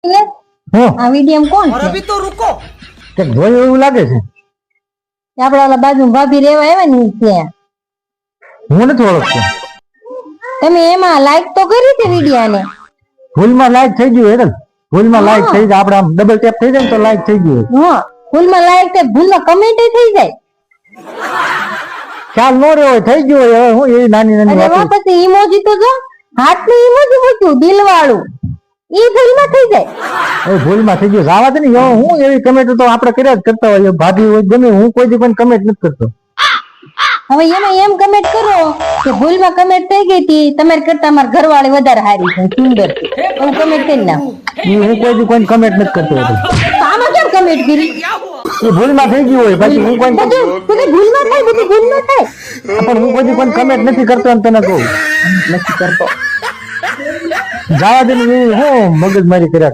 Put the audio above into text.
આ વિડીયો કોણ છે? અભી તો રૂકો કે જોયું એવું લાગે છે. આપડા ઓલા બાજુ ભાભી રેવા આવ્યા ને ત્યાં હું નથી ઓળખતો. તમે એમાં લાઈક તો કરી હતી વિડીયો ને? ભૂલમાં લાઈક થઈ ગયું હેરલ, ભૂલમાં લાઈક થઈ જાય. આપણે આમ ડબલ ટેપ થઈ જાય ને તો લાઈક થઈ ગયું. હા, ભૂલમાં લાઈક થઈ, ભૂલમાં કમેન્ટ થઈ જાય. ખ્યાલ ન રહ્યો હોય, થઈ ગયો હોય. હવે હું એવી નાની નાની અને વાતો. પછી ઈમોજી તો જો હાથનું ઈમોજી મૂક્યું દિલ વાળું, ઈ ભૂલમાં થઈ જાય. એ ભૂલમાં થઈ ગયું. જવા દે ને. હવે હું એવી કમેન્ટ તો આપણે કર્યા જ કરતા હોય. ભાભી હોય ગમે, હું કોઈ દી કોઈ કમેન્ટ નથી કરતો. હવે એમાં એમ કમેન્ટ કરો કે ભૂલમાં કમેન્ટ થઈ ગઈ હતી, તમારી કરતા અમારા ઘરવાળી વધારે સારી છે, સુંદર છે, એવું કમેન્ટ કરી નાખો. હું કોઈ દી કોઈ કમેન્ટ નથી કરતો હતો. તો આમાં કેમ કમેન્ટ કરી? એ ભૂલમાં થઈ ગયું હોય. પછી હું કોઈ બધું ભૂલમાં થાય, બધું ભૂલમાં થાય. પણ હું કોઈ દી કોઈ કમેન્ટ નથી કરતો એમ તને કહું. નથી કરતો. જવા દે ને. હું મગજ મારી કર્યા કરું.